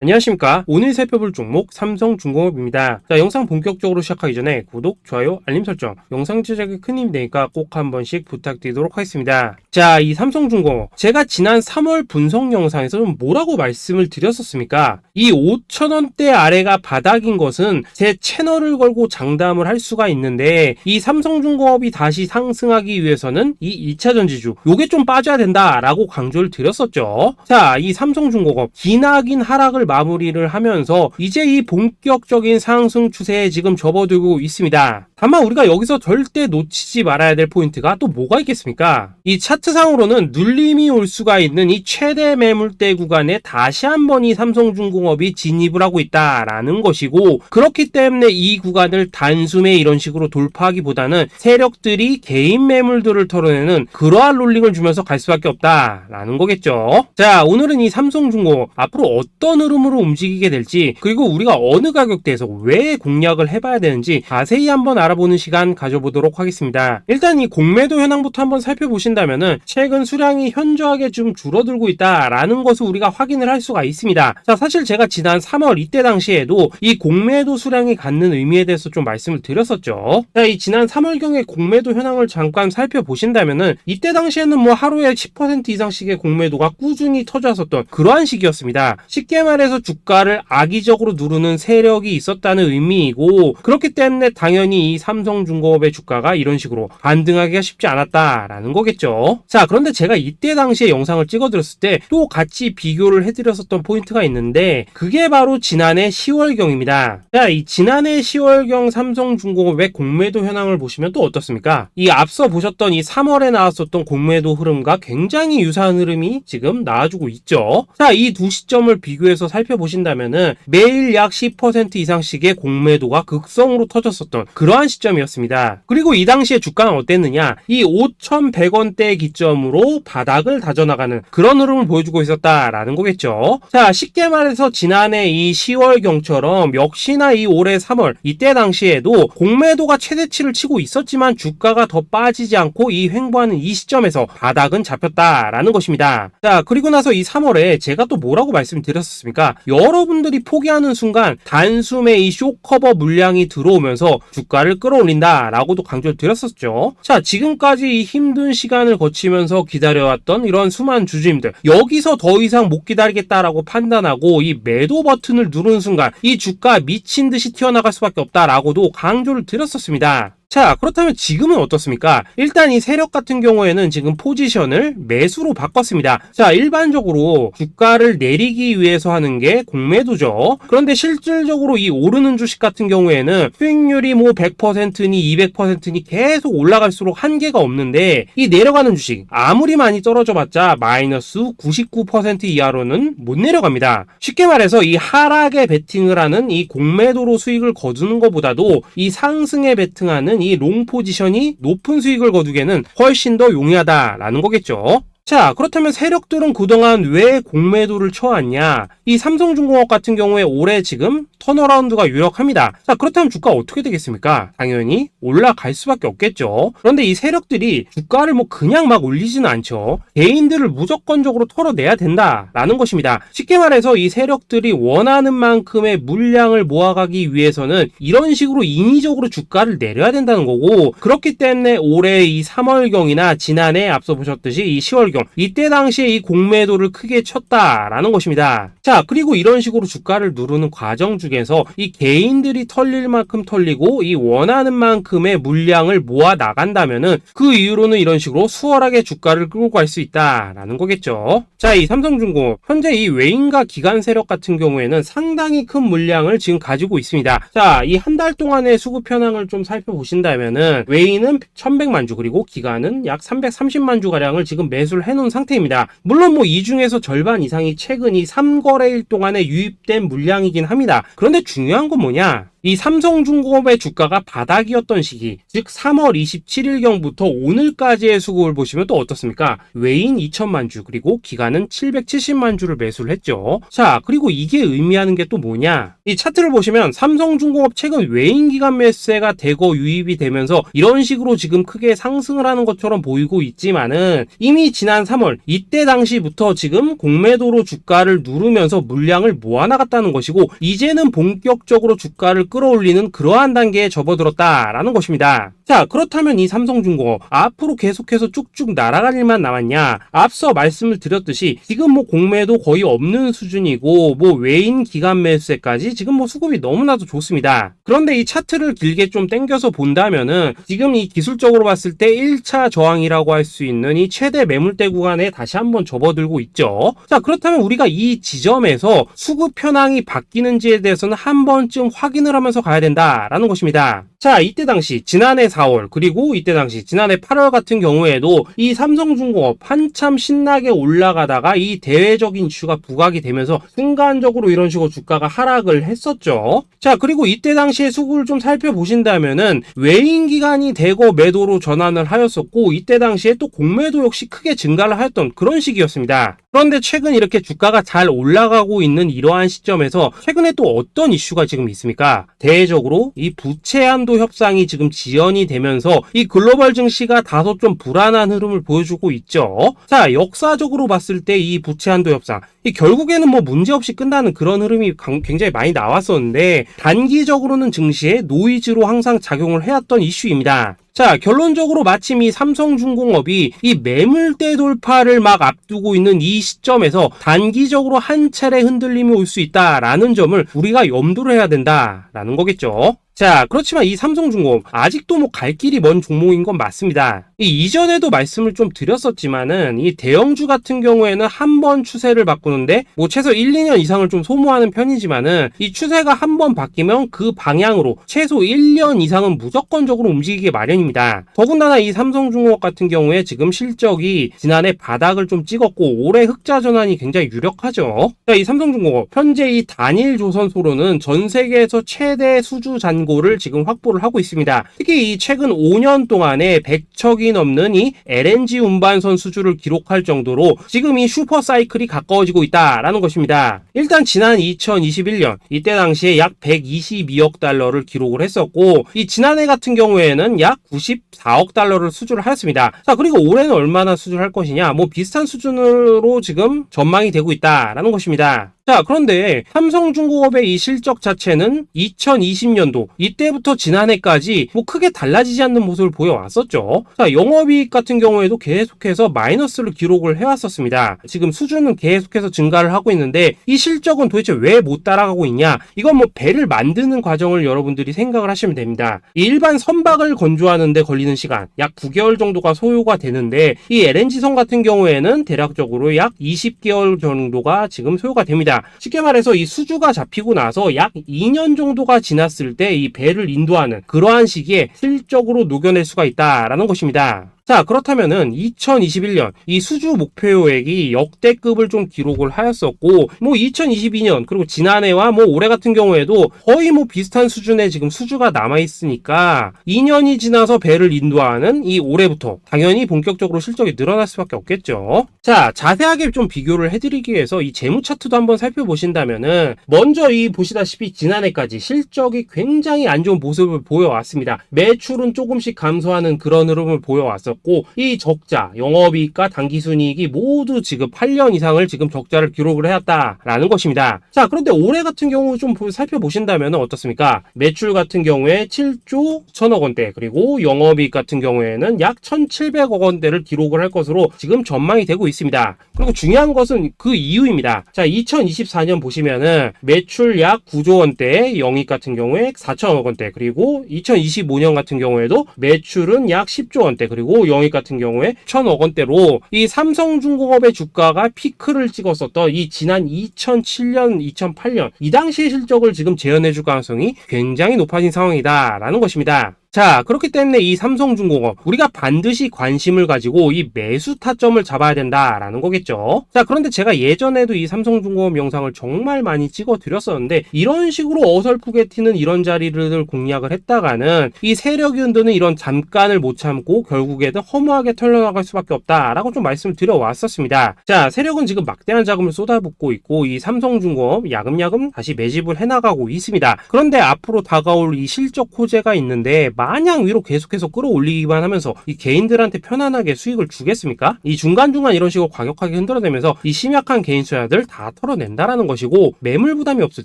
안녕하십니까. 오늘 살펴볼 종목 삼성중공업입니다. 자, 영상 본격적으로 시작하기 전에 구독, 좋아요, 알림 설정, 영상 제작에 큰 힘이 되니까 꼭 한 번씩 부탁드리도록 하겠습니다. 자, 이 삼성중공업, 제가 지난 3월 분석 영상에서 좀 뭐라고 말씀을 드렸었습니까? 이 5,000원대 아래가 바닥인 것은 제 채널을 걸고 장담을 할 수가 있는데, 이 삼성중공업이 다시 상승하기 위해서는 이 2차전지주 요게 좀 빠져야 된다라고 강조를 드렸었죠. 자, 이 삼성중공업 기나긴 하락을 마무리를 하면서 이제 이 본격적인 상승 추세에 지금 접어들고 있습니다. 다만 우리가 여기서 절대 놓치지 말아야 될 포인트가 또 뭐가 있겠습니까? 이 차트상으로는 눌림이 올 수가 있는 이 최대 매물대 구간에 다시 한번 이 삼성중공업이 진입을 하고 있다라는 것이고, 그렇기 때문에 이 구간을 단숨에 이런 식으로 돌파하기보다는 세력들이 개인 매물들을 털어내는 그러한 롤링을 주면서 갈 수밖에 없다라는 거겠죠. 자, 오늘은 이 삼성중공업 앞으로 어떤 흐름으로 움직이게 될지, 그리고 우리가 어느 가격대에서 왜 공략을 해봐야 되는지 자세히 한번 알아보는 시간 가져보도록 하겠습니다. 일단 이 공매도 현황부터 한번 살펴보신다면은 최근 수량이 현저하게 좀 줄어들고 있다라는 것을 우리가 확인을 할 수가 있습니다. 자, 사실 제가 지난 3월 이때 당시에도 이 공매도 수량이 갖는 의미에 대해서 좀 말씀을 드렸었죠. 자, 이 지난 3월경의 공매도 현황을 잠깐 살펴보신다면은 이때 당시에는 뭐 하루에 10% 이상씩의 공매도가 꾸준히 터졌었던 그러한 시기였습니다. 쉽게 말해서 주가를 악의적으로 누르는 세력이 있었다는 의미이고, 그렇기 때문에 당연히 이 삼성중공업의 주가가 이런 식으로 반등하기가 쉽지 않았다라는 거겠죠. 자, 그런데 제가 이때 당시에 영상을 찍어드렸을 때 또 같이 비교를 해드렸었던 포인트가 있는데, 그게 바로 지난해 10월경입니다. 자, 이 지난해 10월경 삼성중공업의 공매도 현황을 보시면 또 어떻습니까? 이 앞서 보셨던 이 3월에 나왔었던 공매도 흐름과 굉장히 유사한 흐름이 지금 나와주고 있죠. 자, 이 두 시점을 비교해서 살펴보신다면은 매일 약 10% 이상씩의 공매도가 극성으로 터졌었던 그러한 시점이었습니다. 그리고 이 당시에 주가는 어땠느냐? 이 5,100원대 기점으로 바닥을 다져나가는 그런 흐름을 보여주고 있었다라는 거겠죠. 자, 쉽게 말해서 지난해 이 10월경처럼 역시나 이 올해 3월 이때 당시에도 공매도가 최대치를 치고 있었지만 주가가 더 빠지지 않고 이 횡보하는 이 시점에서 바닥은 잡혔다라는 것입니다. 자, 그리고 나서 이 3월에 제가 또 뭐라고 말씀드렸었습니까? 여러분들이 포기하는 순간 단숨에 이 쇼커버 물량이 들어오면서 주가를 끌어올린다 라고도 강조를 드렸었죠. 자, 지금까지 이 힘든 시간을 거치면서 기다려왔던 이런 수많은 주주님들, 여기서 더 이상 못 기다리겠다라고 판단하고 이 매도 버튼을 누르는 순간 이 주가 미친 듯이 튀어나갈 수밖에 없다라고도 강조를 드렸었습니다. 자, 그렇다면 지금은 어떻습니까? 일단 이 세력 같은 경우에는 지금 포지션을 매수로 바꿨습니다. 자, 일반적으로 주가를 내리기 위해서 하는 게 공매도죠. 그런데 실질적으로 이 오르는 주식 같은 경우에는 수익률이 뭐 100%니 200%니 계속 올라갈수록 한계가 없는데, 이 내려가는 주식 아무리 많이 떨어져 봤자 마이너스 99% 이하로는 못 내려갑니다. 쉽게 말해서 이 하락에 베팅을 하는 이 공매도로 수익을 거두는 것보다도 이 상승에 베팅하는 이 롱 포지션이 높은 수익을 거두기에는 훨씬 더 용이하다라는 거겠죠. 자, 그렇다면 세력들은 그동안 왜 공매도를 쳐왔냐? 이 삼성중공업 같은 경우에 올해 지금 턴어라운드가 유력합니다. 자, 그렇다면 주가 어떻게 되겠습니까? 당연히 올라갈 수밖에 없겠죠. 그런데 이 세력들이 주가를 뭐 그냥 막 올리지는 않죠. 개인들을 무조건적으로 털어내야 된다라는 것입니다. 쉽게 말해서 이 세력들이 원하는 만큼의 물량을 모아가기 위해서는 이런 식으로 인위적으로 주가를 내려야 된다는 거고, 그렇기 때문에 올해 이 3월경이나 지난해 앞서 보셨듯이 이 10월경 이때 당시에 이 공매도를 크게 쳤다라는 것입니다. 자, 그리고 이런 식으로 주가를 누르는 과정 중에서 이 개인들이 털릴 만큼 털리고 이 원하는 만큼의 물량을 모아 나간다면은 그 이후로는 이런 식으로 수월하게 주가를 끌고 갈 수 있다라는 거겠죠. 자, 이 삼성중공업 현재 이 외인과 기관 세력 같은 경우에는 상당히 큰 물량을 지금 가지고 있습니다. 자, 이 한 달 동안의 수급 현황을 좀 살펴보신다면은 외인은 1,100만 주, 그리고 기관은 약 330만 주 가량을 지금 매수를 해놓은 상태입니다. 물론 뭐 이 중에서 절반 이상이 최근 이 3거래일 동안에 유입된 물량이긴 합니다. 그런데 중요한 건 뭐냐? 이 삼성중공업의 주가가 바닥이었던 시기, 즉 3월 27일경부터 오늘까지의 수급을 보시면 또 어떻습니까? 외인 2천만 주, 그리고 기관은 770만 주를 매수를 했죠. 자, 그리고 이게 의미하는 게 또 뭐냐? 이 차트를 보시면 삼성중공업 최근 외인 기관 매수세가 대거 유입이 되면서 이런 식으로 지금 크게 상승을 하는 것처럼 보이고 있지만은 이미 지난 3월 이때 당시부터 지금 공매도로 주가를 누르면서 물량을 모아나갔다는 것이고, 이제는 본격적으로 주가를 끌어올리는 그러한 단계에 접어들었다라는 것입니다. 자, 그렇다면 이 삼성중공업 앞으로 계속해서 쭉쭉 날아갈 일만 남았냐? 앞서 말씀을 드렸듯이 지금 뭐 공매도 거의 없는 수준이고, 뭐 외인 기관 매수세까지 지금 뭐 수급이 너무나도 좋습니다. 그런데 이 차트를 길게 좀 당겨서 본다면은 지금 이 기술적으로 봤을 때 1차 저항이라고 할 수 있는 이 최대 매물대 구간에 다시 한번 접어들고 있죠. 자, 그렇다면 우리가 이 지점에서 수급 현황이 바뀌는지에 대해서는 한 번쯤 확인을 하면서 가야 된다라는 것입니다. 자, 이때 당시 지난해 4월 그리고 이때 당시 지난해 8월 같은 경우에도 이 삼성중공업 한참 신나게 올라가다가 이 대외적인 이슈가 부각이 되면서 순간적으로 이런 식으로 주가가 하락을 했었죠. 자, 그리고 이때 당시의 수급을 좀 살펴보신다면은 외인 기관이 대거 매도로 전환을 하였었고, 이때 당시에 또 공매도 역시 크게 증가를 하였던 그런 시기였습니다. 그런데 최근 이렇게 주가가 잘 올라가고 있는 이러한 시점에서 최근에 또 어떤 이슈가 지금 있습니까? 대외적으로 이 부채 한도 협상이 지금 지연이 되면서 이 글로벌 증시가 다소 좀 불안한 흐름을 보여주고 있죠. 자, 역사적으로 봤을 때 이 부채 한도 협상, 이 결국에는 뭐 문제없이 끝나는 그런 흐름이 굉장히 많이 나왔었는데, 단기적으로는 증시에 노이즈로 항상 작용을 해왔던 이슈입니다. 자, 결론적으로 마침 이 삼성중공업이 이 매물대 돌파를 막 앞두고 있는 이 시점에서 단기적으로 한 차례 흔들림이 올 수 있다라는 점을 우리가 염두를 해야 된다라는 거겠죠. 자, 그렇지만 이 삼성중공업 아직도 뭐 갈 길이 먼 종목인 건 맞습니다. 이전에도 말씀을 좀 드렸었지만은 이 대형주 같은 경우에는 한 번 추세를 바꾸는데 뭐 최소 1, 2년 이상을 좀 소모하는 편이지만은 이 추세가 한 번 바뀌면 그 방향으로 최소 1년 이상은 무조건적으로 움직이기 마련입니다. 더군다나 이 삼성중공업 같은 경우에 지금 실적이 지난해 바닥을 좀 찍었고 올해 흑자 전환이 굉장히 유력하죠. 자, 이 삼성중공업 현재 이 단일 조선소로는 전 세계에서 최대 수주 잔고를 지금 확보를 하고 있습니다. 특히 이 최근 5년 동안에 100척이 넘는 이 LNG 운반선 수주를 기록할 정도로 지금 이 슈퍼 사이클이 가까워지고 있다라는 것입니다. 일단 지난 2021년 이때 당시에 약 122억 달러를 기록을 했었고, 이 지난해 같은 경우에는 약 94억 달러를 수주를 하였습니다. 자, 그리고 올해는 얼마나 수주를 할 것이냐, 뭐 비슷한 수준으로 지금 전망이 되고 있다라는 것입니다. 자, 그런데 삼성중공업의 이 실적 자체는 2020년도 이때부터 지난해까지 뭐 크게 달라지지 않는 모습을 보여왔었죠. 자, 영업이익 같은 경우에도 계속해서 마이너스를 기록을 해왔었습니다. 지금 수준은 계속해서 증가를 하고 있는데 이 실적은 도대체 왜 못 따라가고 있냐? 이건 뭐 배를 만드는 과정을 여러분들이 생각을 하시면 됩니다. 이 일반 선박을 건조하는 데 걸리는 시간 약 9개월 정도가 소요가 되는데, 이 LNG선 같은 경우에는 대략적으로 약 20개월 정도가 지금 소요가 됩니다. 쉽게 말해서 이 수주가 잡히고 나서 약 2년 정도가 지났을 때 이 배를 인도하는 그러한 시기에 실적으로 녹여낼 수가 있다라는 것입니다. 자, 그렇다면은 2021년 이 수주 목표액이 역대급을 좀 기록을 하였었고, 뭐 2022년 그리고 지난해와 뭐 올해 같은 경우에도 거의 뭐 비슷한 수준의 지금 수주가 남아있으니까 2년이 지나서 배를 인도하는 이 올해부터 당연히 본격적으로 실적이 늘어날 수밖에 없겠죠. 자, 자세하게 좀 비교를 해드리기 위해서 이 재무 차트도 한번 살펴보신다면은 먼저 이 보시다시피 지난해까지 실적이 굉장히 안 좋은 모습을 보여왔습니다. 매출은 조금씩 감소하는 그런 흐름을 보여왔었고, 이 적자, 영업이익과 당기순이익이 모두 지금 8년 이상을 지금 적자를 기록을 해왔다라는 것입니다. 자, 그런데 올해 같은 경우 좀 살펴보신다면 어떻습니까? 매출 같은 경우에 7조 1천억 원대, 그리고 영업이익 같은 경우에는 약 1,700억 원대를 기록을 할 것으로 지금 전망이 되고 있습니다. 그리고 중요한 것은 그 이유입니다. 자, 2024년 보시면은 매출 약 9조 원대, 영익 같은 경우에 4천억 원대, 그리고 2025년 같은 경우에도 매출은 약 10조 원대, 그리고 영익 같은 경우에 1,000억 원대로 이 삼성중공업의 주가가 피크를 찍었었던 이 지난 2007년, 2008년 이 당시의 실적을 지금 재현해줄 가능성이 굉장히 높아진 상황이다라는 것입니다. 자, 그렇기 때문에 이 삼성중공업 우리가 반드시 관심을 가지고 이 매수 타점을 잡아야 된다라는 거겠죠. 자, 그런데 제가 예전에도 이 삼성중공업 영상을 정말 많이 찍어 드렸었는데 이런 식으로 어설프게 튀는 이런 자리를 공략을 했다가는 이 세력이 흔드는 이런 잠깐을 못 참고 결국에는 허무하게 털려나갈 수밖에 없다라고 좀 말씀을 드려왔었습니다. 자, 세력은 지금 막대한 자금을 쏟아붓고 있고 이 삼성중공업 야금야금 다시 매집을 해나가고 있습니다. 그런데 앞으로 다가올 이 실적 호재가 있는데 마냥 위로 계속해서 끌어올리기만 하면서 이 개인들한테 편안하게 수익을 주겠습니까? 이 중간중간 이런 식으로 과격하게 흔들어내면서 이 심약한 개인 투자들 다 털어낸다라는 것이고 매물 부담이 없을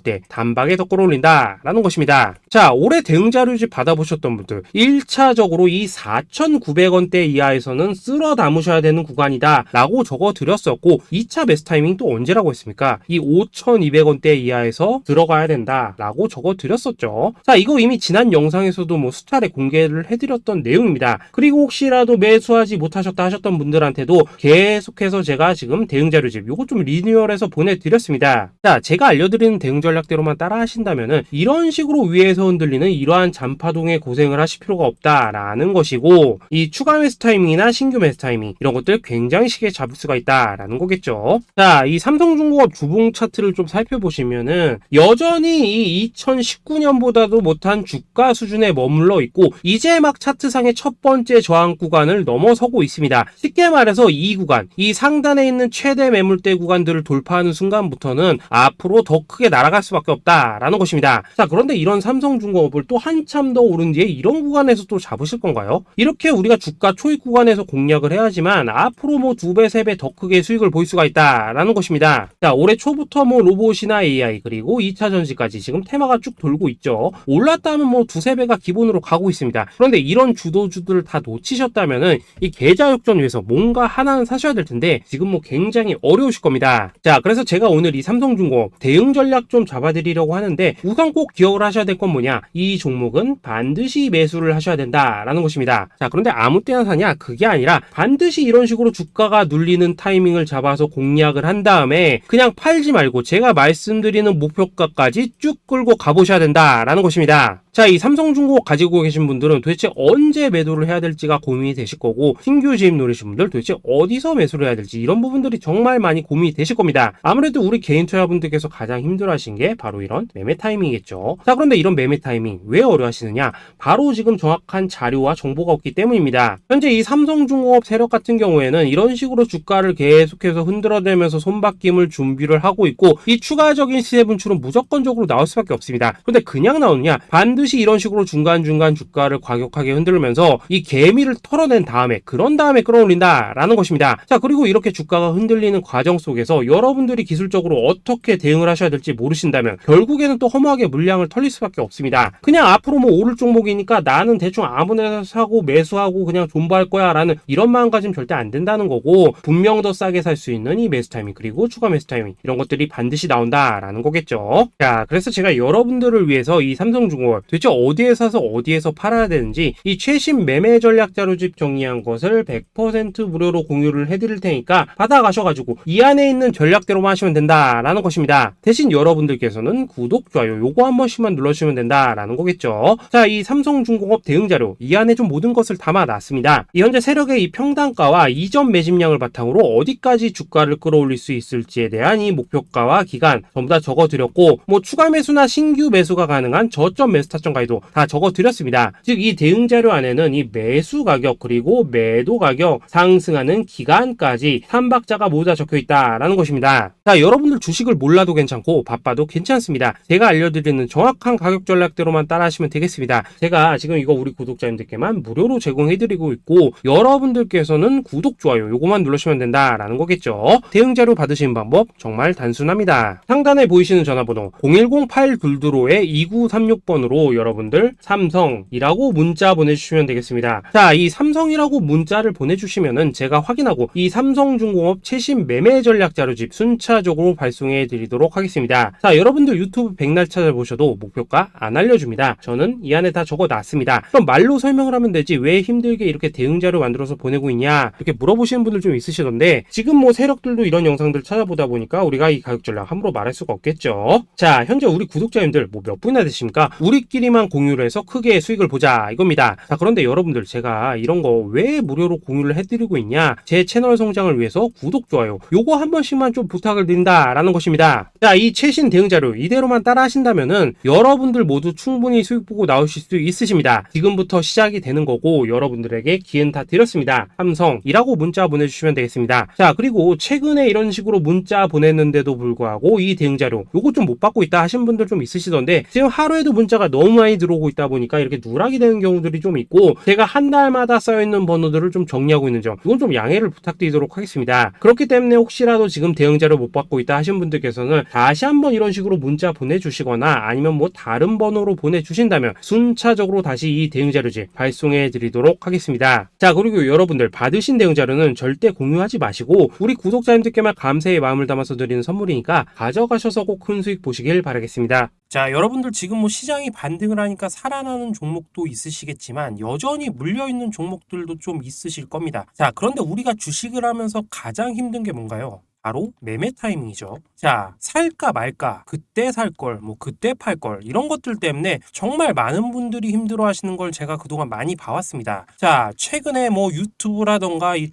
때 단박에 더 끌어올린다라는 것입니다. 자, 올해 대응자료집 받아보셨던 분들 1차적으로 이 4,900원대 이하에서는 쓸어 담으셔야 되는 구간이다 라고 적어드렸었고 2차 매수 타이밍 또 언제라고 했습니까? 이 5,200원대 이하에서 들어가야 된다 라고 적어드렸었죠. 자, 이거 이미 지난 영상에서도 뭐 수차례 공개를 해드렸던 내용입니다. 그리고 혹시라도 매수하지 못하셨다 하셨던 분들한테도 계속해서 제가 지금 대응자료집 요거 좀 리뉴얼해서 보내드렸습니다. 자, 제가 알려드리는 대응 전략대로만 따라 하신다면은 이런 식으로 위에서 흔들리는 이러한 잔파동에 고생을 하실 필요가 없다라는 것이고 이 추가 매수 타이밍이나 신규 매수 타이밍 이런 것들 굉장히 쉽게 잡을 수가 있다라는 거겠죠. 자, 이 삼성중공업 주봉 차트를 좀 살펴보시면은 여전히 이 2019년보다도 못한 주가 수준에 머물러 있고 이제 막 차트상의 첫 번째 저항 구간을 넘어서고 있습니다. 쉽게 말해서 이 구간, 이 상단에 있는 최대 매물대 구간들을 돌파하는 순간부터는 앞으로 더 크게 날아갈 수밖에 없다라는 것입니다. 자, 그런데 이런 삼성중공업을 또 한참 더 오른 뒤에 이런 구간에서 또 잡으실 건가요? 이렇게 우리가 주가 초입 구간에서 공략을 해야지만 앞으로 뭐 2배, 3배 더 크게 수익을 볼 수가 있다라는 것입니다. 자, 올해 초부터 뭐 로봇이나 AI 그리고 2차 전지까지 지금 테마가 쭉 돌고 있죠. 올랐다 하면 뭐 2-3배가 기본으로 가고 있습니다. 그런데 이런 주도주들을 다 놓치셨다면은 이 계좌 역전 위해서 뭔가 하나는 사셔야 될 텐데 지금 뭐 굉장히 어려우실 겁니다. 자, 그래서 제가 오늘 이 삼성중공업 대응 전략 좀 잡아드리려고 하는데 우선 꼭 기억을 하셔야 될 건 뭐냐? 이 종목은 반드시 매수를 하셔야 된다라는 것입니다. 자, 그런데 아무 때나 사냐? 그게 아니라 반드시 이런 식으로 주가가 눌리는 타이밍을 잡아서 공략을 한 다음에 그냥 팔지 말고 제가 말씀드리는 목표가까지 쭉 끌고 가보셔야 된다라는 것입니다. 자, 이 삼성중공업 가지고 계신 분들은 도대체 언제 매도를 해야 될지가 고민이 되실 거고 신규 진입 노리신 분들 도대체 어디서 매수를 해야 될지 이런 부분들이 정말 많이 고민이 되실 겁니다. 아무래도 우리 개인 투자분들께서 가장 힘들어하신 게 바로 이런 매매 타이밍이겠죠. 자, 그런데 이런 매매 타이밍 왜 어려워하시느냐? 바로 지금 정확한 자료와 정보가 없기 때문입니다. 현재 이 삼성중공업 세력 같은 경우에는 이런 식으로 주가를 계속해서 흔들어대면서 손바뀜을 준비를 하고 있고 이 추가적인 시세 분출은 무조건적으로 나올 수밖에 없습니다. 그런데 그냥 나오느냐? 반드시 이런 식으로 중간중간 주가를 과격하게 흔들면서 이 개미를 털어낸 다음에 그런 다음에 끌어올린다라는 것입니다. 자, 그리고 이렇게 주가가 흔들리는 과정 속에서 여러분들이 기술적으로 어떻게 대응을 하셔야 될지 모르신다면 결국에는 또 허무하게 물량을 털릴 수밖에 없습니다. 그냥 앞으로 뭐 오를 종목이니까 나는 대충 아무 데나 사고 매수하고 그냥 존버할 거야 라는 이런 마음가짐 절대 안 된다는 거고 분명 더 싸게 살 수 있는 이 매수 타이밍 그리고 추가 매수 타이밍 이런 것들이 반드시 나온다라는 거겠죠. 자, 그래서 제가 여러분들을 위해서 이 삼성중공업 도대체 어디에 사서 어디에서 팔아야 되는지 이 최신 매매 전략 자료집 정리한 것을 100% 무료로 공유를 해드릴 테니까 받아가셔가지고 이 안에 있는 전략대로만 하시면 된다라는 것입니다. 대신 여러분들께서는 구독, 좋아요 요거 한 번씩만 눌러주시면 된다라는 거겠죠. 자, 이 삼성중공업 대응 자료 이 안에 좀 모든 것을 담아놨습니다. 이 현재 세력의 이 평단가와 이전 매집량을 바탕으로 어디까지 주가를 끌어올릴 수 있을지에 대한 이 목표가와 기간 전부 다 적어드렸고 뭐 추가 매수나 신규 매수가 가능한 저점 매수 타점 가이도 다 적어드렸습니다. 즉 이 대응 자료 안에는 이 매수 가격 그리고 매도 가격 상승하는 기간까지 3박자가 모두 다 적혀 있다라는 것입니다. 자, 여러분들 주식을 몰라도 괜찮고 바빠도 괜찮습니다. 제가 알려드리는 정확한 가격 전략대로만 따라하시면 되겠습니다. 제가 지금 이거 우리 구독자님들께만 무료로 제공해드리고 있고 여러분들께서는 구독, 좋아요 요거만 누르시면 된다라는 거겠죠. 대응 자료 받으시는 방법 정말 단순합니다. 상단에 보이시는 전화번호 010-822-2936번으로 여러분들 삼성이라고 문자 보내주시면 되겠습니다. 자, 이 삼성이라고 문자를 보내주시면은 제가 확인하고 이 삼성중공업 최신 매매 전략 자료집 순차적으로 발송해 드리도록 하겠습니다. 자, 여러분들 유튜브 백날 찾아보셔도 목표가 안 알려줍니다. 저는 이 안에 다 적어놨습니다. 그럼 말로 설명을 하면 되지 왜 힘들게 이렇게 대응 자료 만들어서 보내고 있냐 이렇게 물어보시는 분들 좀 있으시던데 지금 뭐 세력들도 이런 영상들 찾아보다 보니까 우리가 이 가격 전략 함부로 말할 수가 없겠죠. 자, 현재 우리 구독자님들 뭐 몇 분이나 되십니까? 우리 우리끼리만 공유를 해서 크게 수익을 보자 이겁니다. 자, 그런데 여러분들 제가 이런 거 왜 무료로 공유를 해드리고 있냐? 제 채널 성장을 위해서 구독, 좋아요 요거 한 번씩만 좀 부탁을 드린다라는 것입니다. 자, 이 최신 대응 자료 이대로만 따라 하신다면은 여러분들 모두 충분히 수익 보고 나오실 수 있으십니다. 지금부터 시작이 되는 거고 여러분들에게 기회는 다 드렸습니다. 삼성이라고 문자 보내주시면 되겠습니다. 자, 그리고 최근에 이런 식으로 문자 보냈는데도 불구하고 이 대응 자료 요거 좀 못 받고 있다 하신 분들 좀 있으시던데, 지금 하루에도 문자가 너무 많이 들어오고 있다 보니까 이렇게 누락이 되는 경우들이 좀 있고, 제가 한 달마다 쌓여있는 번호들을 좀 정리하고 있는 점, 이건 좀 양해를 부탁드리도록 하겠습니다. 그렇기 때문에 혹시라도 지금 대응 자료 못 받고 있다 하신 분들께서는 다시 한번 이런 식으로 문자 보내주시거나 아니면 뭐 다른 번호로 보내주신다면 순차적으로 다시 이 대응 자료지 발송해 드리도록 하겠습니다. 자, 그리고 여러분들 받으신 대응 자료는 절대 공유하지 마시고 우리 구독자님들께만 감사의 마음을 담아서 드리는 선물이니까 가져가셔서 꼭 큰 수익 보시길 바라겠습니다. 자, 여러분들 지금 뭐 시장이 반등을 하니까 살아나는 종목도 있으시겠지만 여전히 물려있는 종목들도 좀 있으실 겁니다. 자, 그런데 우리가 주식을 하면서 가장 힘든 게 뭔가요? 바로 매매 타이밍이죠. 자, 살까 말까, 그때 살 걸, 뭐 그때 팔 걸, 이런 것들 때문에 정말 많은 분들이 힘들어 하시는 걸 제가 그동안 많이 봐왔습니다. 자, 최근에 뭐 유튜브라던가 이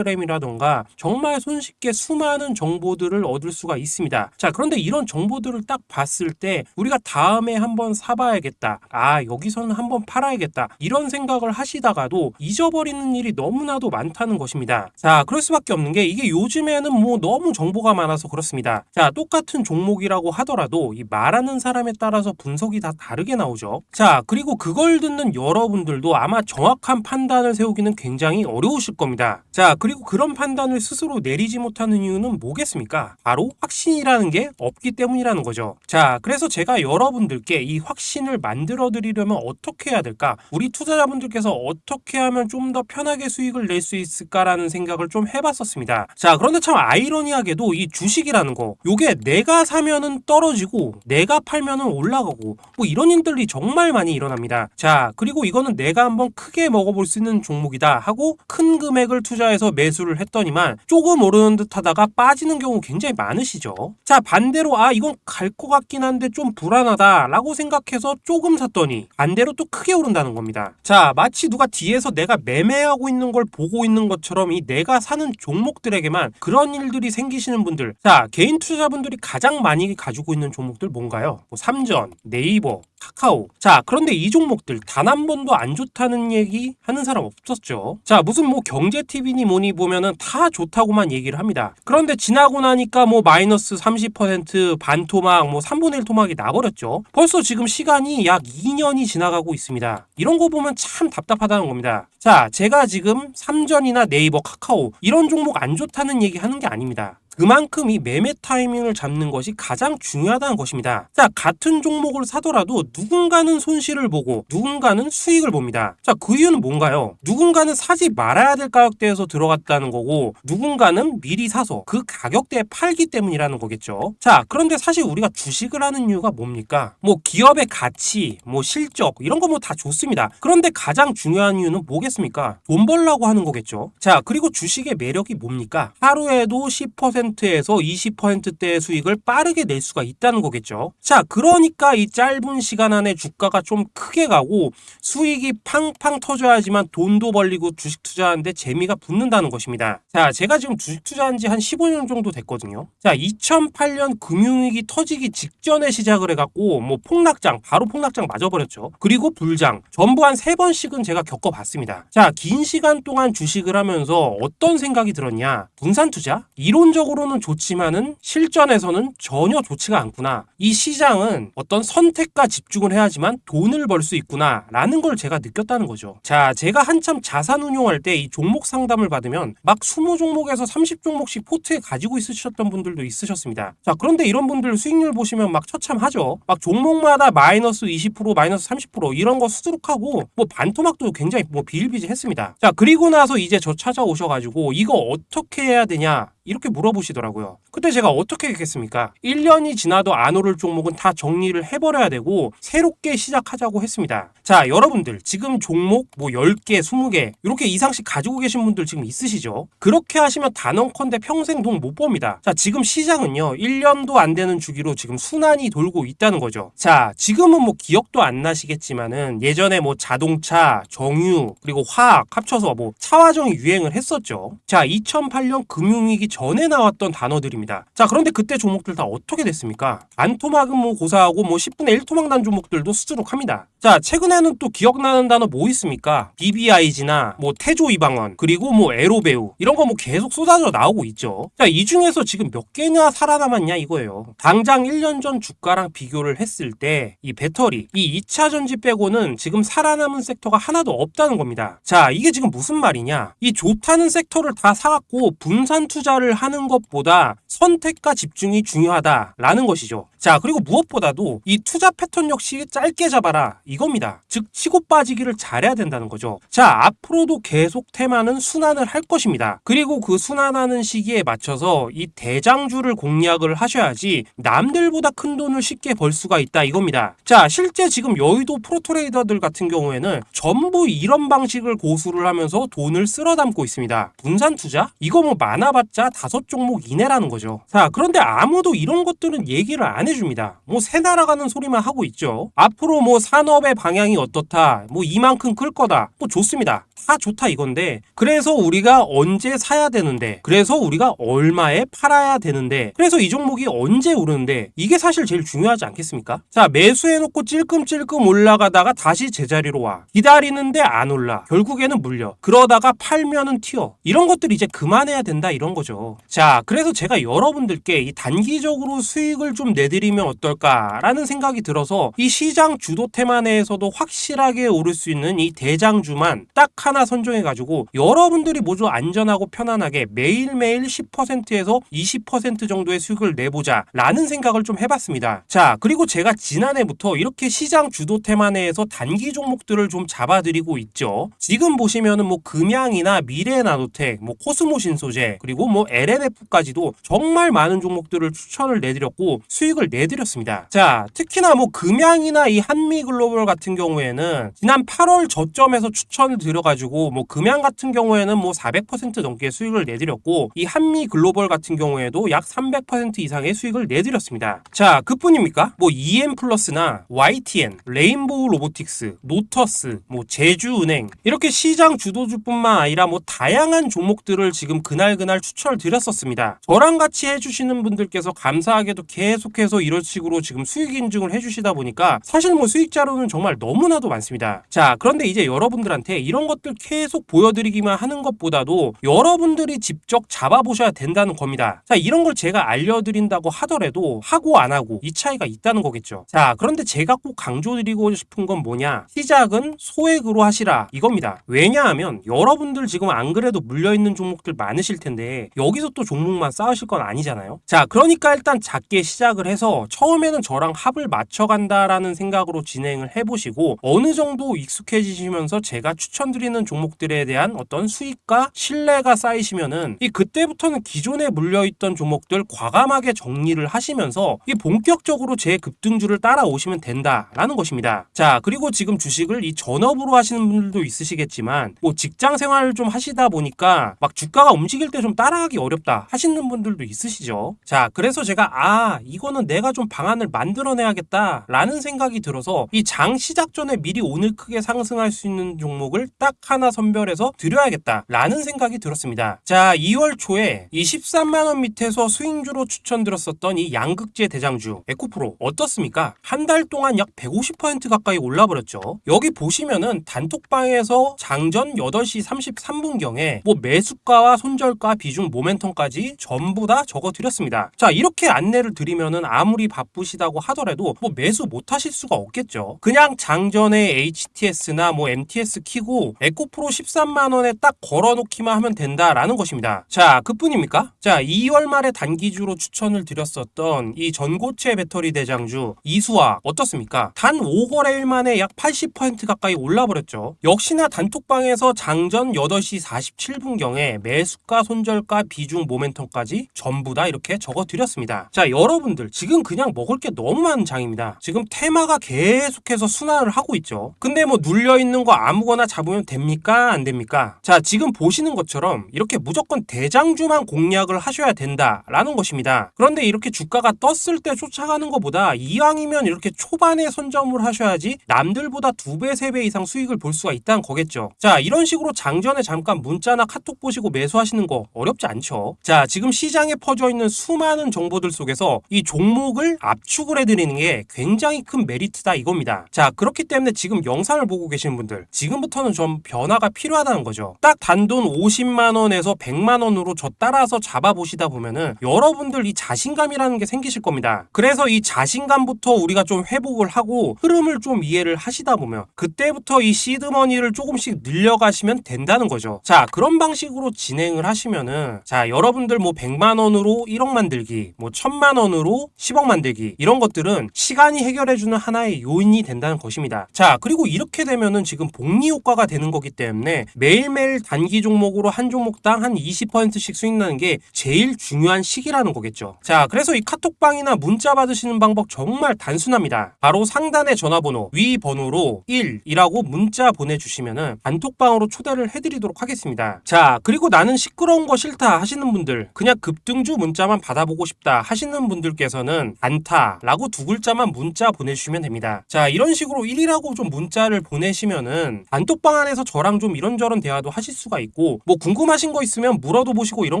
텔레그램이라던가 정말 손쉽게 수많은 정보들을 얻을 수가 있습니다. 자, 그런데 이런 정보들을 딱 봤을 때 우리가 다음에 한번 사봐야겠다, 아, 여기서는 한번 팔아야겠다, 이런 생각을 하시다가도 잊어버리는 일이 너무나도 많다는 것입니다. 자, 그럴 수밖에 없는 게 이게 요즘에는 뭐 너무 정보가 많아서 그렇습니다. 자, 똑같은 종목이라고 하더라도 이 말하는 사람에 따라서 분석이 다 다르게 나오죠. 자, 그리고 그걸 듣는 여러분들도 아마 정확한 판단을 세우기는 굉장히 어려우실 겁니다. 자, 그리고 그런 판단을 스스로 내리지 못하는 이유는 뭐겠습니까? 바로 확신이라는 게 없기 때문이라는 거죠. 자, 그래서 제가 여러분들께 이 확신을 만들어 드리려면 어떻게 해야 될까? 우리 투자자분들께서 어떻게 하면 좀 더 편하게 수익을 낼 수 있을까라는 생각을 좀 해봤었습니다. 자, 그런데 참 아이러니하게도 이 주식이라는 거, 요게 내가 사면은 떨어지고 내가 팔면은 올라가고 뭐 이런 일들이 정말 많이 일어납니다. 자, 그리고 이거는 내가 한번 크게 먹어볼 수 있는 종목이다 하고 큰 금액을 투자해서 매수를 했더니만 조금 오르는 듯 하다가 빠지는 경우 굉장히 많으시죠. 자, 반대로 아, 이건 갈 것 같긴 한데 좀 불안하다 라고 생각해서 조금 샀더니 반대로 또 크게 오른다는 겁니다. 자, 마치 누가 뒤에서 내가 매매하고 있는 걸 보고 있는 것처럼 이 내가 사는 종목들에게만 그런 일들이 생기시는 분들, 자, 개인 투자자분들이 가장 많이 가지고 있는 종목들 뭔가요? 뭐 삼전, 네이버, 카카오. 자, 그런데 이 종목들 단 한 번도 안 좋다는 얘기 하는 사람 없었죠. 자, 무슨 뭐 경제TV니 뭐니 보면은 다 좋다고만 얘기를 합니다. 그런데 지나고 나니까 뭐 마이너스 30% 반토막, 뭐 3분의 1 토막이 나버렸죠. 벌써 지금 시간이 약 2년이 지나가고 있습니다. 이런 거 보면 참 답답하다는 겁니다. 자, 제가 지금 삼전이나 네이버, 카카오 이런 종목 안 좋다는 얘기 하는 게 아닙니다. 그만큼 이 매매 타이밍을 잡는 것이 가장 중요하다는 것입니다. 자, 같은 종목을 사더라도 누군가는 손실을 보고 누군가는 수익을 봅니다. 자, 그 이유는 뭔가요? 누군가는 사지 말아야 될 가격대에서 들어갔다는 거고 누군가는 미리 사서 그 가격대에 팔기 때문이라는 거겠죠. 자, 그런데 사실 우리가 주식을 하는 이유가 뭡니까? 뭐 기업의 가치, 뭐 실적 이런 거 뭐 다 좋습니다. 그런데 가장 중요한 이유는 뭐겠습니까? 돈 벌라고 하는 거겠죠. 자, 그리고 주식의 매력이 뭡니까? 하루에도 10%에서 20%대의 수익을 빠르게 낼 수가 있다는 거겠죠. 자, 그러니까 이 짧은 시간 안에 주가가 좀 크게 가고 수익이 팡팡 터져야지만 돈도 벌리고 주식 투자하는데 재미가 붙는다는 것입니다. 자, 제가 지금 주식 투자한 지 한 15년 정도 됐거든요. 자, 2008년 금융위기 터지기 직전에 시작을 해갖고 뭐 폭락장, 바로 폭락장 맞아버렸죠. 그리고 불장, 전부 한 3번씩은 제가 겪어봤습니다. 자, 긴 시간 동안 주식을 하면서 어떤 생각이 들었냐? 분산 투자? 이론적으로는 좋지만은 실전에서는 전혀 좋지가 않구나. 이 시장은 어떤 선택과 집중을 해야지만 돈을 벌 수 있구나 라는 걸 제가 느꼈다는 거죠. 자, 제가 한참 자산 운용할 때 이 종목 상담을 받으면 막 20종목에서 30종목씩 포트에 가지고 있으셨던 분들도 있으셨습니다. 자, 그런데 이런 분들 수익률 보시면 막 처참하죠. 막 종목마다 마이너스 20%, 마이너스 30% 이런 거 수두룩하고 뭐 반토막도 굉장히 뭐 비일비재했습니다. 자, 그리고 나서 이제 저 찾아오셔가지고 이거 어떻게 해야 되냐 이렇게 물어보시더라고요. 그때 제가 어떻게 했겠습니까? 1년이 지나도 안 오를 종목은 다 정리를 해버려야 되고 새롭게 시작하자고 했습니다. 자, 여러분들 지금 종목 뭐 10개, 20개 이렇게 이상씩 가지고 계신 분들 지금 있으시죠? 그렇게 하시면 단언컨대 평생 돈 못 법니다. 자, 지금 시장은요 1년도 안 되는 주기로 지금 순환이 돌고 있다는 거죠. 자, 지금은 뭐 기억도 안 나시겠지만은 예전에 뭐 자동차, 정유, 그리고 화학 합쳐서 뭐 차화정이 유행을 했었죠. 자, 2008년 금융위기 전에 나왔던 단어들입니다. 자, 그런데 그때 종목들 다 어떻게 됐습니까? 반토막은 뭐 고사하고 뭐 10분의 1 토막 난 종목들도 수두룩합니다. 자, 최근에는 또 기억나는 단어 뭐 있습니까? BBIG나 뭐 태조 이방원, 그리고 뭐 에로배우 이런 거 뭐 계속 쏟아져 나오고 있죠. 자, 이 중에서 지금 몇 개나 살아남았냐 이거예요. 당장 1년 전 주가랑 비교를 했을 때 이 배터리, 이 2차 전지 빼고는 지금 살아남은 섹터가 하나도 없다는 겁니다. 자, 이게 지금 무슨 말이냐? 이 좋다는 섹터를 다 사갖고 분산 투자를 하는 것보다 선택과 집중이 중요하다라는 것이죠. 자, 그리고 무엇보다도 이 투자 패턴 역시 짧게 잡아라 이겁니다. 즉 치고 빠지기를 잘해야 된다는 거죠. 자, 앞으로도 계속 테마는 순환을 할 것입니다. 그리고 그 순환하는 시기에 맞춰서 이 대장주를 공략을 하셔야지 남들보다 큰 돈을 쉽게 벌 수가 있다 이겁니다. 자, 실제 지금 여의도 프로트레이더들 같은 경우에는 전부 이런 방식을 고수를 하면서 돈을 쓸어 담고 있습니다. 분산 투자? 이거 뭐 많아봤자 5종목 이내라는 거죠. 자, 그런데 아무도 이런 것들은 얘기를 안 해줍니다. 뭐 새 날아가는 소리만 하고 있죠. 앞으로 뭐 산업의 방향이 어떻다, 뭐 이만큼 클 거다, 뭐 좋습니다. 다 좋다 이건데, 그래서 우리가 언제 사야 되는데, 그래서 우리가 얼마에 팔아야 되는데, 그래서 이 종목이 언제 오르는데, 이게 사실 제일 중요하지 않겠습니까? 자, 매수해놓고 찔끔찔끔 올라가다가 다시 제자리로 와, 기다리는데 안 올라, 결국에는 물려, 그러다가 팔면은 튀어. 이런 것들 이제 그만해야 된다 이런 거죠. 자, 그래서 제가 여러분들께 이 단기적으로 수익을 좀 내드리면 어떨까라는 생각이 들어서 이 시장 주도 테마 내에서도 확실하게 오를 수 있는 이 대장주만 딱 하나 선정해가지고 여러분들이 모두 안전하고 편안하게 매일매일 10%에서 20% 정도의 수익을 내보자 라는 생각을 좀 해봤습니다. 자, 그리고 제가 지난해부터 이렇게 시장 주도 테마 내에서 단기 종목들을 좀 잡아드리고 있죠. 지금 보시면은 뭐 금양이나 미래나노텍, 뭐 코스모신소재, 그리고 뭐 LNF까지도 정말 많은 종목들을 추천을 내드렸고 수익을 내드렸습니다. 자, 특히나 뭐 금양이나 이 한미글로벌 같은 경우에는 지난 8월 저점에서 추천을 드려가지고 뭐 금양 같은 경우에는 뭐 400% 넘게 수익을 내드렸고 이 한미글로벌 같은 경우에도 약 300% 이상의 수익을 내드렸습니다. 자, 그뿐입니까? 뭐 EM플러스나 YTN, 레인보우 로보틱스, 노터스, 뭐 제주은행 이렇게 시장 주도주뿐만 아니라 뭐 다양한 종목들을 지금 그날 추천을 드렸었습니다. 저랑 같이 해주시는 분들께서 감사하게도 계속해서 이런 식으로 지금 수익 인증을 해주시다 보니까 사실 뭐 수익 자료는 정말 너무나도 많습니다. 자, 그런데 이제 여러분들한테 이런 것들 계속 보여드리기만 하는 것보다도 여러분들이 직접 잡아보셔야 된다는 겁니다. 자, 이런 걸 제가 알려드린다고 하더라도 하고 안 하고 이 차이가 있다는 거겠죠. 자, 그런데 제가 꼭 강조드리고 싶은 건 뭐냐? 시작은 소액으로 하시라 이겁니다. 왜냐하면 여러분들 지금 안 그래도 물려있는 종목들 많으실 텐데 여기서 또 종목만 쌓으실 건 아니잖아요. 자, 그러니까 일단 작게 시작을 해서 처음에는 저랑 합을 맞춰간다라는 생각으로 진행을 해보시고 어느 정도 익숙해지시면서 제가 추천드리는 종목들에 대한 어떤 수익과 신뢰가 쌓이시면은 이 그때부터는 기존에 물려있던 종목들 과감하게 정리를 하시면서 이 본격적으로 제 급등주를 따라오시면 된다라는 것입니다. 자, 그리고 지금 주식을 이 전업으로 하시는 분들도 있으시겠지만 뭐 직장 생활을 좀 하시다 보니까 막 주가가 움직일 때 좀 따라가기 어렵다 하시는 분들도 있으시죠. 자, 그래서 제가 이거는 내가 좀 방안을 만들어내야겠다 라는 생각이 들어서 이 장 시작 전에 미리 오늘 크게 상승할 수 있는 종목을 딱 하나 선별해서 드려야겠다 라는 생각이 들었습니다. 자, 2월 초에 이 13만원 밑에서 스윙주로 추천드렸었던 이 양극재 대장주 에코프로 어떻습니까? 한 달 동안 약 150% 가까이 올라버렸죠. 여기 보시면은 단톡방에서 장전 8시 33분경에 뭐 매수가와 손절가 비중 모멘텀까지 전부 다 적어드렸습니다. 자, 이렇게 안내를 드리면은 아무리 바쁘시다고 하더라도 뭐 매수 못 하실 수가 없겠죠. 그냥 장전에 HTS나 뭐 MTS 키고 에코프로 13만원에 딱 걸어놓기만 하면 된다라는 것입니다. 자, 그뿐입니까? 자, 2월 말에 단기주로 추천을 드렸었던 이 전고체 배터리 대장주 이수화 어떻습니까? 단 5거래일 만에 약 80% 가까이 올라버렸죠. 역시나 단톡방에서 장전 8시 47분경에 매수가 손절가 비중 모멘텀까지 전부 다 이렇게 적어드렸습니다. 자, 여러분들 지금 지금 그냥 먹을 게 너무 많은 장입니다. 지금 테마가 계속해서 순환을 하고 있죠. 근데 뭐 눌려있는 거 아무거나 잡으면 됩니까? 안 됩니까? 자, 지금 보시는 것처럼 이렇게 무조건 대장주만 공략을 하셔야 된다라는 것입니다. 그런데 이렇게 주가가 떴을 때 쫓아가는 것보다 이왕이면 이렇게 초반에 선점을 하셔야지 남들보다 2배, 3배 이상 수익을 볼 수가 있다는 거겠죠. 자, 이런 식으로 장전에 잠깐 문자나 카톡 보시고 매수하시는 거 어렵지 않죠. 자, 지금 시장에 퍼져 있는 수많은 정보들 속에서 이 종목을 압축을 해드리는 게 굉장히 큰 메리트다 이겁니다. 자, 그렇기 때문에 지금 영상을 보고 계시는 분들, 지금부터는 좀 변화가 필요하다는 거죠. 딱 단돈 50만원에서 100만원으로 저 따라서 잡아보시다 보면은 여러분들 이 자신감이라는 게 생기실 겁니다. 그래서 이 자신감부터 우리가 좀 회복을 하고 흐름을 좀 이해를 하시다 보면 그때부터 이 시드머니를 조금씩 늘려가시면 된다는 거죠. 자, 그런 방식으로 진행을 하시면은, 자, 여러분들 뭐 100만원으로 1억 만들기, 뭐 1000만원으로 10억 만들기, 이런 것들은 시간이 해결해주는 하나의 요인이 된다는 것입니다. 자, 그리고 이렇게 되면은 지금 복리 효과가 되는 거기 때문에 매일매일 단기 종목으로 한 종목당 한 20%씩 수익 나는 게 제일 중요한 시기라는 거겠죠. 자, 그래서 이 카톡방이나 문자 받으시는 방법 정말 단순합니다. 바로 상단의 전화번호, 위 번호로 1이라고 문자 보내주시면은 단톡방으로 초대를 해드리도록 하겠습니다. 자, 그리고 나는 시끄러운 거 싫다 하시는 분들, 그냥 급등주 문자만 받아보고 싶다 하시는 분들께서는 단타라고 2글자만 문자 보내주시면 됩니다. 자, 이런 식으로 1이라고 좀 문자를 보내시면은 단톡방 안에서 저랑 좀 이런저런 대화도 하실 수가 있고, 뭐 궁금하신 거 있으면 물어도 보시고 이런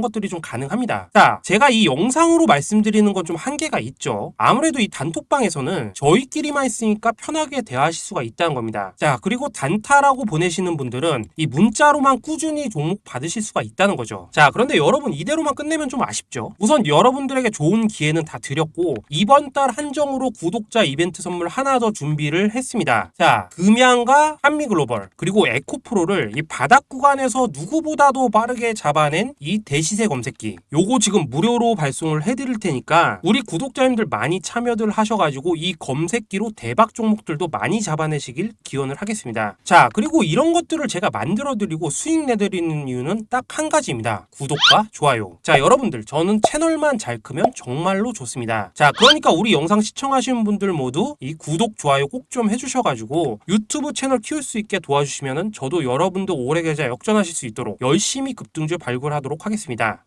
것들이 좀 가능합니다. 자, 제가 이 영상으로 말씀드리는 건 좀 한계가 있죠. 아무래도 이 단톡방에서는 저희끼리만 있으니까 편하게 대화하실 수가 있다는 겁니다. 자, 그리고 단타라고 보내시는 분들은 이 문자로만 꾸준히 종목 받으실 수가 있다는 거죠. 자, 그런데 여러분 이대로만 끝내면 좀 아쉽죠. 우선 여러분들에게 좋은 기회는 다 드렸고, 이번 달 한정으로 구독자 이벤트 선물 하나 더 준비를 했습니다. 자, 금양과 한미글로벌 그리고 에코프로를 이 바닥 구간에서 누구보다도 빠르게 잡아낸 이 대시세 검색기, 요거 지금 무료로 발송을 해드릴 테니까 우리 구독자님들 많이 참여들 하셔가지고 이 검색기로 대박 종목들도 많이 잡아내시길 기원을 하겠습니다. 자, 그리고 이런 것들을 제가 만들어드리고 수익 내드리는 이유는 딱 한 가지입니다. 구독과 좋아요. 자, 여러분들 저는 채널만 잘 크면 정말로 좋습니다. 자, 그러니까 우리 영상 시청하시는 분들 모두 이 구독, 좋아요 꼭 좀 해주셔가지고 유튜브 채널 키울 수 있게 도와주시면은 저도 여러분도 오래 계좌 역전하실 수 있도록 열심히 급등주 발굴하도록 하겠습니다.